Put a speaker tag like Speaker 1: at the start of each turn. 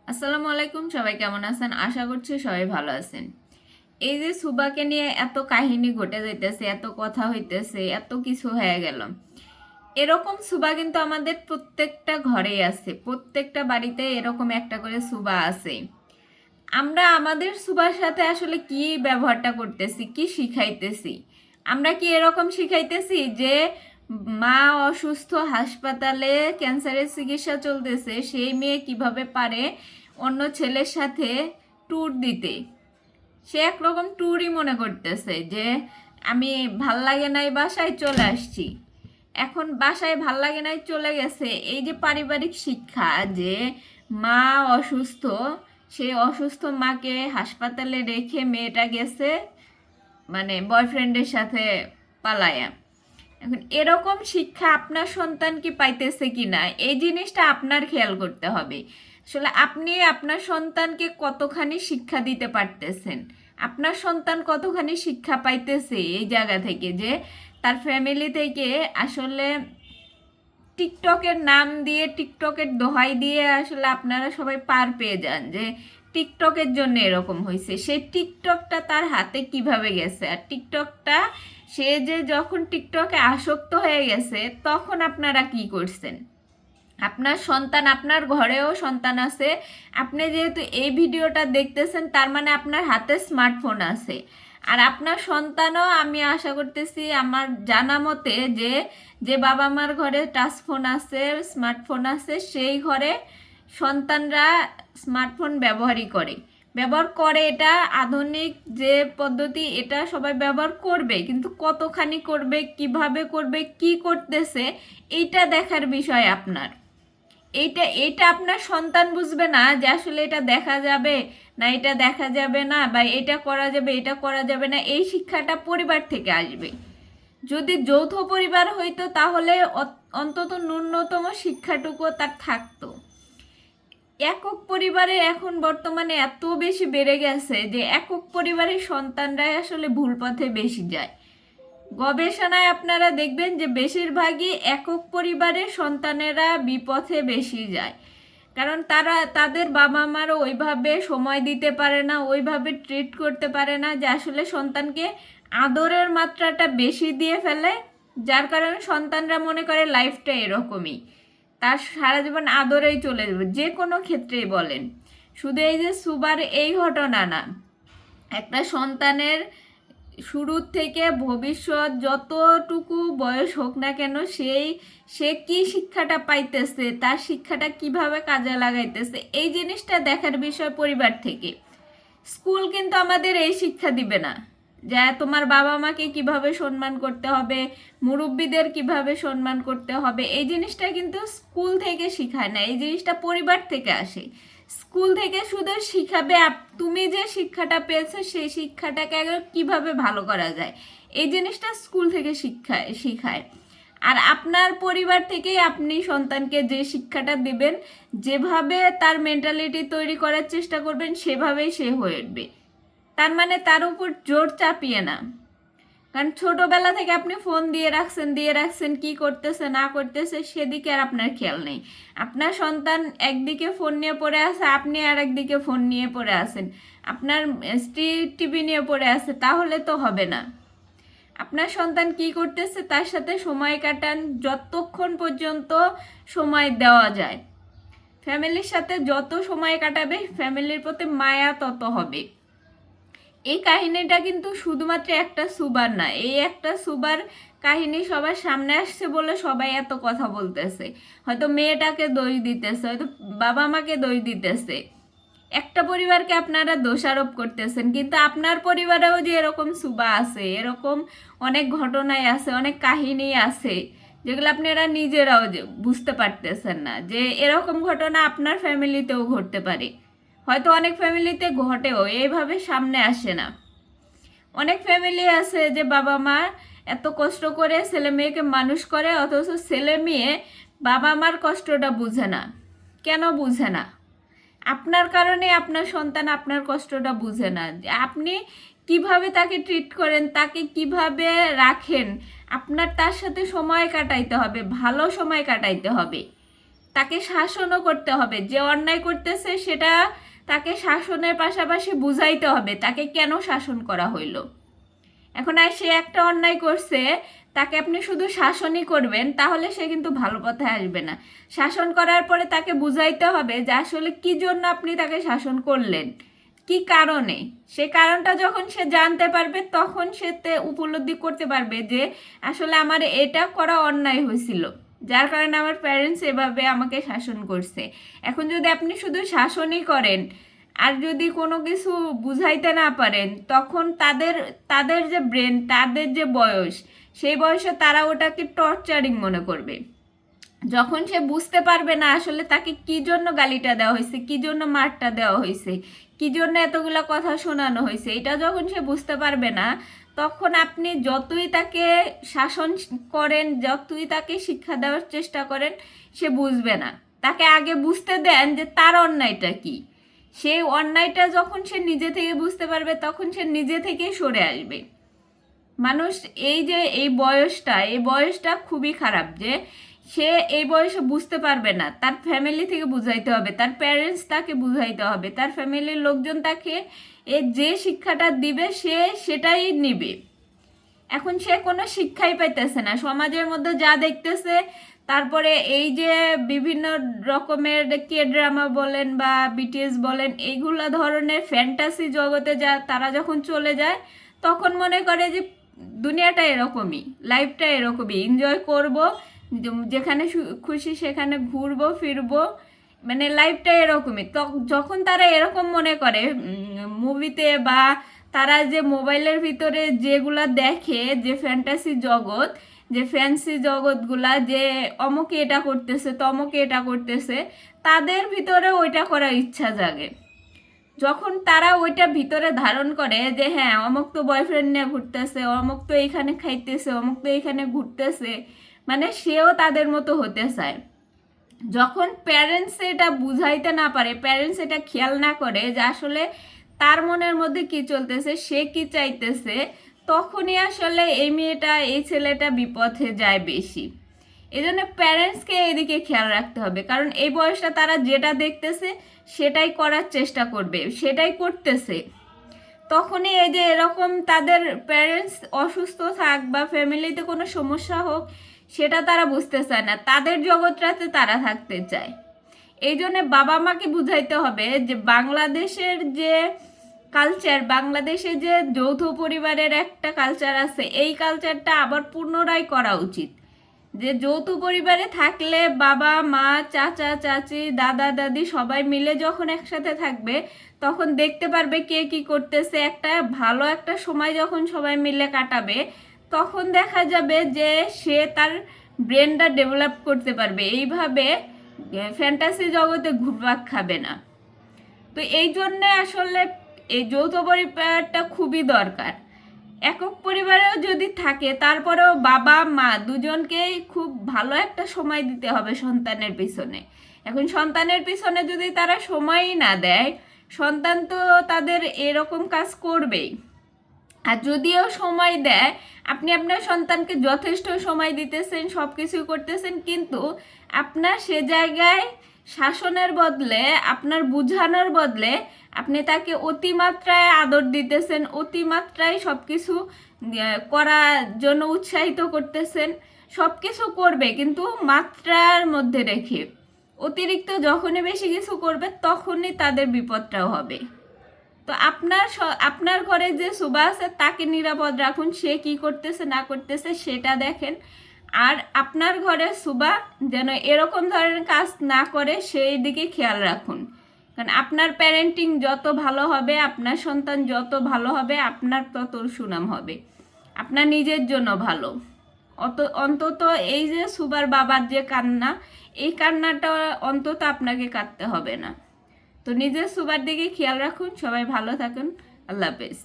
Speaker 1: আসসালামু আলাইকুম, সবাই কেমন আছেন? আশা করছি সবাই ভালো আছেন। এই যে সুবাকে নিয়ে এত কাহিনী ঘটে যাইতেছে, এত কথা হইতেছে, এত কিছু হয়ে গেল। এরকম সুবা কিন্তু আমাদের প্রত্যেকটা ঘরেই আছে, প্রত্যেকটা বাড়িতে এরকম একটা করে সুবা আছে। আমরা আমাদের সুবার সাথে আসলে কি ব্যবহারটা করতেছি, কি শিখাইতেছি? আমরা কি এরকম শিখাইতেছি যে মা অসুস্থ, হাসপাতালে ক্যান্সারের চিকিৎসা চলতেছে, সেই মেয়ে কিভাবে পারে অন্য ছেলের সাথে ট্যুর দিতে? সে একরকম ট্যুরই মনে করতেছে যে আমি ভাল লাগে নাই, বাসায় চলে আসছি। এখন বাসায় ভাল লাগে নাই, চলে গেছে। এই যে পারিবারিক শিক্ষা যে মা অসুস্থ, সেই অসুস্থ মাকে হাসপাতালে রেখে মেয়েটা গেছে মানে বয়ফ্রেন্ডের সাথে পালায়া। এখন এরকম শিক্ষা আপনার সন্তান কি পাইতেছে কি না, এই জিনিসটা আপনার খেয়াল করতে হবে। আসলে আপনি আপনার সন্তানকে কতখানি শিক্ষা দিতে পারতেছেন, আপনার সন্তান কতখানি শিক্ষা পাইতেছে এই জায়গা থেকে যে তার ফ্যামিলি থেকে আসলে টিকটকের নাম দিয়ে, টিকটকের দোহাই দিয়ে আসলে আপনারা সবাই পার পেয়ে যান যে টিকটকের জন্য এরকম হয়েছে। সেই টিকটকটা তার হাতে কিভাবে গেছে, আর টিকটকটা সে যে যখন টিকটকে আসক্ত হয়ে গেছে তখন আপনারা কি করছেন? আপনার সন্তান, আপনার ঘরেও সন্তান আছে। আপনি যেহেতু এই ভিডিওটা দেখতেছেন, তার মানে আপনার হাতে স্মার্টফোন আছে। আর আপনার সন্তানও, আমি আশা করতেছি আমার জানা মতে, যে যে বাবা মার ঘরে টাচ ফোন আছে, স্মার্টফোন আছে, সেই ঘরে সন্তানরা স্মার্টফোন ব্যবহার করে। এটা আধুনিক যে পদ্ধতি, এটা সবাই ব্যবহার করবে, কিন্তু কতখানি করবে, কিভাবে করবে, কি করতেছে, এইটা দেখার বিষয় আপনার। এইটা এইটা আপনার সন্তান বুঝবে না যে আসলে এটা দেখা যাবে না, এটা দেখা যাবে না, বা এটা করা যাবে, এটা করা যাবে না। এই শিক্ষাটা পরিবার থেকে আসবে। যদি যৌথ পরিবার হইতো তাহলে অন্তত ন্যূনতম শিক্ষাটুকু তার থাকতো। একক পরিবারে এখন বর্তমানে এত বেশি বেড়ে গেছে যে একক পরিবারের সন্তানরাই আসলে ভুল পথে বেশি যায়। গবেষণায় আপনারা দেখবেন যে বেশিরভাগই একক পরিবারের সন্তানেরা বিপথে বেশি যায়, কারণ তারা তাদের বাবা মারও ওইভাবে সময় দিতে পারে না, ওইভাবে ট্রিট করতে পারে না, যে আসলে সন্তানকে আদরের মাত্রাটা বেশি দিয়ে ফেলে, যার কারণে সন্তানরা মনে করে লাইফটা এরকমই, তার সারা জীবন আদরেই চলে যাবে, যে কোনো ক্ষেত্রেই বলেন। শুধু এই যে সুবার এই ঘটনা না, একটা সন্তানের শুরুর থেকে ভবিষ্যৎ যতটুকু বয়স হোক না কেন, সে কি শিক্ষাটা পাইতেছে, তার শিক্ষাটা কিভাবে কাজে লাগাইতেছে, এই জিনিসটা দেখার বিষয় পরিবার থেকে। স্কুল কিন্তু আমাদের এই শিক্ষা দিবে না যে তোমার বাবা মাকে কিভাবে সম্মান করতে হবে, মুরব্বীদের কিভাবে সম্মান করতে হবে। এই জিনিসটা কিন্তু স্কুল থেকে শিখায় না, এই জিনিসটা পরিবার থেকে আসে। স্কুল থেকে শুধু শিখাবে তুমি যে শিক্ষাটা পেয়েছো সেই শিক্ষাটাকে আগে কিভাবে ভালো করা যায়, এই জিনিসটা স্কুল থেকে শিখায়। আর আপনার পরিবার থেকেই আপনি সন্তানকে যে শিক্ষাটা দিবেন, যেভাবে তার মেন্টালিটি তৈরি করার চেষ্টা করবেন, সেভাবেই সে হয়ে উঠবে। তার মানে তার উপর জোর চাপিয়ে না। কারণ ছোটবেলা থেকে আপনি ফোন দিয়ে রাখছেন, কি করতেছে না করতেছে সেদিকে আর আপনার খেয়াল নেই। আপনার সন্তান একদিকে ফোন নিয়ে পড়ে আছে, আপনি আর একদিকে ফোন নিয়ে পড়ে আছেন, আপনার স্ত্রী টিভি নিয়ে পড়ে আছে, তাহলে তো হবে না। আপনার সন্তান কি করতেছে তার সাথে সময় কাটান, যতক্ষণ পর্যন্ত সময় দেওয়া যায়। ফ্যামিলির সাথে যত সময় কাটাবে, ফ্যামিলির প্রতি মায়া তত হবে। এই কাহিনীটা কিন্তু শুধুমাত্র একটা সুবার না, এই একটা সুবার কাহিনী সবার সামনে আসছে বলে সবাই এত কথা বলতেছে। হয়তো মেয়েটাকে দোষ দিতেছে, হয়তো বাবা মাকে দোষ দিতেছে, একটা পরিবারকে আপনারা দোষারোপ করতেছেন, কিন্তু আপনার পরিবারেও যে এরকম সুবা আছে, এরকম অনেক ঘটনাই আছে, অনেক কাহিনী আছে, যেগুলো আপনারা নিজেরাও যে বুঝতে পারতেছেন না যে এরকম ঘটনা আপনার ফ্যামিলিতেও ঘটতে পারে। হয়তো অনেক ফ্যামিলিতে ঘটেও, এইভাবে সামনে আসে না। অনেক ফ্যামিলি আছে যে বাবা মা এত কষ্ট করে ছেলে মেয়েকে মানুষ করে, অথচ ছেলে মেয়ে বাবা মার কষ্টটা বুঝে না। কেন বুঝে না? আপনার কারণে আপনার সন্তান আপনার কষ্টটা বুঝে না, যে আপনি কিভাবে তাকে ট্রিট করেন, তাকে কিভাবে রাখেন। আপনার তার সাথে সময় কাটাইতে হবে, ভালো সময় কাটাইতে হবে। তাকে শাসনও করতে হবে। যে অন্যায় করতেছে সেটা তাকে শাসনের পাশাপাশি বুঝাইতে হবে তাকে কেন শাসন করা হইলো। এখন আর সে একটা অন্যায় করছে, তাকে আপনি শুধু শাসনই করবেন, তাহলে সে কিন্তু ভালো পথে আসবে না। শাসন করার পরে তাকে বুঝাইতে হবে যে আসলে কি জন্য আপনি তাকে শাসন করলেন, কি কারণে। সে কারণটা যখন সে জানতে পারবে তখন সে উপলব্ধি করতে পারবে যে আসলে আমার এটা করা অন্যায় হয়েছিল, যার কারণে আমার প্যারেন্টস এভাবে আমাকে শাসন করছে। এখন যদি আপনি শুধু শাসনই করেন আর যদি কোনো কিছু বুঝাইতে না পারেন, তখন তাদের তাদের যে ব্রেন, তাদের যে বয়স, সেই বয়সে তারা ওটাকে টর্চারিং মনে করবে। যখন সে বুঝতে পারবে না আসলে তাকে কি জন্য গালিটা দেওয়া হয়েছে, কি জন্য মারটা দেওয়া হয়েছে, কি জন্য এতগুলো কথা শোনানো হয়েছে, এটা যখন সে বুঝতে পারবে না, তখন আপনি যতই তাকে শাসন করেন, যতই তাকে শিক্ষা দেওয়ার চেষ্টা করেন, সে বুঝবে না। তাকে আগে বুঝতে দেন যে তার অন্যায়টা কি। সেই অন্যায়টা যখন সে নিজে থেকে বুঝতে পারবে তখন সে নিজে থেকেই সরে আসবে। মানুষ এই যে এই বয়সটা খুবই খারাপ, যে সে এই বয়সে বুঝতে পারবে না। তার ফ্যামিলি থেকে বুঝাইতে হবে, তার প্যারেন্টস তাকে বুঝাইতে হবে, তার ফ্যামিলির লোকজন তাকে যে শিক্ষাটা দিবে সে সেটাই নিবে। এখন সে কোনো শিক্ষাই পাইতেছে না, সমাজের মধ্যে যা দেখতেছে। তারপরে এই যে বিভিন্ন রকমের কে ড্রামা বলেন বা বিটিএস বলেন, এইগুলা ধরনের ফ্যান্টাসি জগতে তারা যখন চলে যায়, তখন মনে করে যে দুনিয়াটা এরকমই, লাইফটা এরকমই, এনজয় করব, যেখানে খুশি সেখানে ঘুরবো ফিরবো, মানে লাইফটা এরকমই। যখন তারা এরকম মনে করে মুভিতে, বা তারা যে মোবাইলের ভিতরে যেগুলা দেখে, যে ফ্যান্টাসি জগৎ, যে ফ্যান্সি জগৎগুলা, যে অমুকে এটা করতেছে তমকে এটা করতেছে, তাদের ভিতরে ওইটা করার ইচ্ছা জাগে। যখন তারা ওইটা ভিতরে ধারণ করে যে হ্যাঁ অমুক তো বয়ফ্রেন্ড নিয়ে ঘুরতেছে, অমুক তো এইখানে খাইতেছে, অমুক তো এইখানে ঘুরতেছে, মানে সেও তাদের মতো হতে চায়। যখন প্যারেন্টস এটা বুঝাইতে না পারে, প্যারেন্টস এটা খেয়াল না করে যে আসলে তার মনের মধ্যে কি চলতেছে, সে কি চাইতেছে, তখনই আসলে এই মেয়েটা এই ছেলেটা বিপথে যায় বেশি। এই জন্য প্যারেন্টসকে এদিকে খেয়াল রাখতে হবে, কারণ এই বয়সটা তারা যেটা দেখতেছে সেটাই করার চেষ্টা করবে, সেটাই করতেছে। তখনই এই যে এরকম তাদের প্যারেন্টস অসুস্থ থাক বা ফ্যামিলিতে কোনো সমস্যা হোক, সেটা তারা বুঝতে চায় না, তাদের জগৎটাতে তারা থাকতে চায়। এই জন্য বাবা মাকে বুঝাইতে হবে যে বাংলাদেশের যে কালচার, বাংলাদেশে যে যৌথ পরিবারের একটা কালচার আছে, এই কালচারটা আবার পুনরায় করা উচিত। যে যৌথ পরিবারে থাকলে বাবা মা চাচা চাচি দাদা দাদি সবাই মিলে যখন একসাথে থাকবে, তখন দেখতে পারবে কে কি করতেছে। একটা ভালো একটা সময় যখন সবাই মিলে কাটাবে, তখন দেখা যাবে যে সে তার ব্রেনটা ডেভেলপ করতে পারবে, এইভাবে ফ্যান্টাসি জগতে ঘুরপাক খাবে না। তো এই জন্যে আসলে এই যৌথ পরিবারটা খুবই দরকার। একক পরিবারেও যদি থাকে, তারপরেও বাবা মা দুজনকেই খুব ভালো একটা সময় দিতে হবে সন্তানের পিছনে। এখন সন্তানের পিছনে যদি তারা সময়ই না দেয়, সন্তান তো তাদের এরকম কাজ করবেই। আর যদিও সময় দেয়, আপনি আপনার সন্তানকে যথেষ্ট সময় দিতেছেন, সব কিছু করতেছেন, কিন্তু আপনার সে জায়গায় শাসনের বদলে, আপনার বুঝানোর বদলে আপনি তাকে অতিমাত্রায় আদর দিতেছেন, অতিমাত্রায় সব কিছু করার জন্য উৎসাহিত করতেছেন। সব কিছু করবে কিন্তু মাত্রার মধ্যে রেখে। অতিরিক্ত যখনই বেশি কিছু করবে তখনই তাদের বিপদটাও হবে। তো আপনার ঘরে যে সুবা আছে তাকে নিরাপদ রাখুন, সে কি করতেছে না করতেছে সেটা দেখেন। আর আপনার ঘরে সুবা যেন এরকম ধরনের কাজ না করে সেই দিকে খেয়াল রাখুন। কারণ আপনার প্যারেন্টিং যত ভালো হবে, আপনার সন্তান যত ভালো হবে, আপনার তত সুনাম হবে, আপনার নিজের জন্য ভালো। অন্তত এই যে সুবার বাবার যে কান্না, এই কান্নাটা অন্তত আপনাকে কাটতে হবে না। তো নিজের সুবার দিকে খেয়াল রাখুন। সবাই ভালো থাকুন। আল্লাহ হাফেজ।